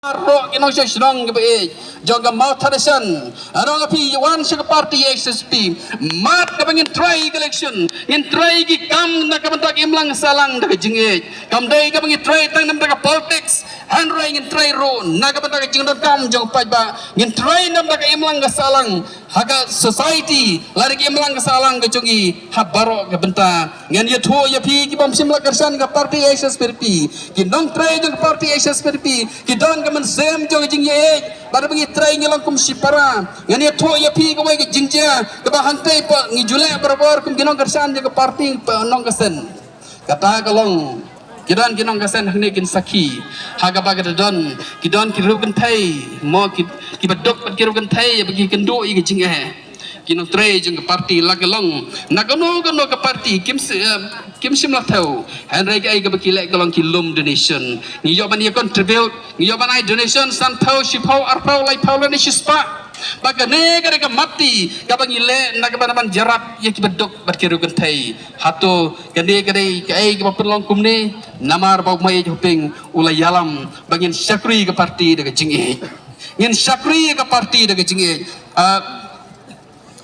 Rock in Ocean Strong Joga Mouth Tradition Arong api One Sugar Party SSP Mat kapangin try election in try ki kam na kabantak imlang salang daga jingit kam day kapangin try tang nam daga politics handrai in try ro na kabantak jingdon kam jong pajba in try nam daga imlang salang haga society lari ki imlang salang ga jongi habaro ga benta ngan ye tho ye pi ki bom simla kersan ga party SSP ki nong try jong party SSP ki don men sem jong jing ye bar bangi try ngelang kum sipara ngani tho ye pi ko ge jingja ke ba hantai pa ngi jule berabor kum kinong kersan je ke party nong kesen kata kalong kidan kinong kesen hne kin saki haga ba ga don kidon ki rugan thai mo ki badok pat ki rugan thai bagi kendo ge jing kinong try jong ke party lagalong nagono gono ke party kim simlah tahu Henry ai ke bakilek kalong kilum donation ni yo ban ye contribute ni yo ban ai donation san tahu sipau arpau lai pau ni sispa baga ne gare ka mati ka bangile na ka ban jarak ye ki bedok berkirugan thai hato gane gare ka ai ke perlong kumne namar bau mai joping ulai yalam bangin syakri ke party de jingi ngin syakri ke party de jingi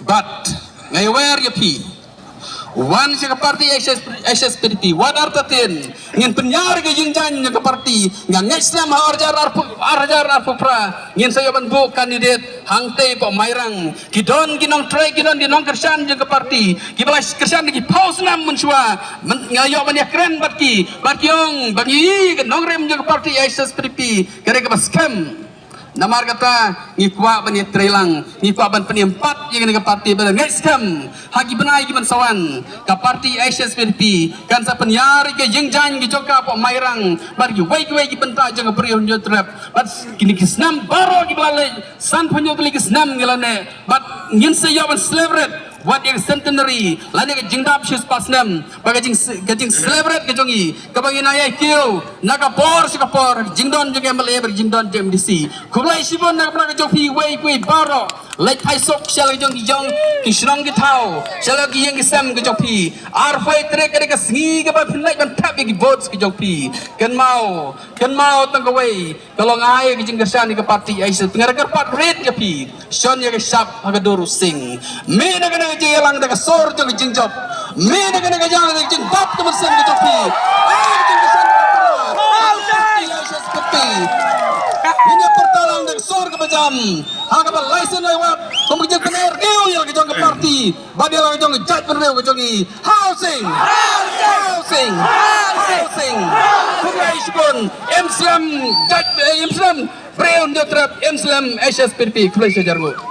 but ngai where ye pi One Sugar Party SSPDP what are the ten ngin penyar ke jingjan ke party ngan Islam arjar arpupra ngin saya ban bu kandidat hangte po mairang kidon ginong try kidon dinong kersan je ke party kibalas kersan ki paus nam mensua ngayo ban keren batki batyong bagi ginong rem je ke party SSPDP kare ke scam namar kata ngikwa ban trelang ngikwa ban penimpat yang ke parti ban ngeskam hagi benai giban sawan ka parti SSPDP kan sa penyar ke jengjan ki joka po mairang bagi wei ki benta jeng prion jo trap bat kini kisnam baro ki balai san punyo beli kisnam ngelane bat ngin se yo ban celebrate what yang centenary lane ke jingdap shus pasnam baga jing celebrate ke jongi ka bagi naya kiu naga por sikapor jingdon jo MLA ber jingdon JMDC kulai sibon na pra ke jopi wei baro lai thai sok sel jong ki shrong ki thau sel ki yang ki sam ke jopi ar fai tre ke ke singi ke ba phin lai ban thap ki votes ki jopi kan mau tang ke wei kalau ngai ki jing kersan ke parti ai pengar ke part red ke pi son ye ke sap ha ke doru sing me na ke jelang daga sor jong jingjob me daga jang jing bab to sen ke jopi jing kesan ini pertolong daga sor ke bajam ha ke license lewat pemujang kener keu yang ke jong ke parti badel ke jong jat berweu ke jongi housing kurai sipon MSLM jat MSLM Breon Jotrap MSLM SSPDP kulai sejargo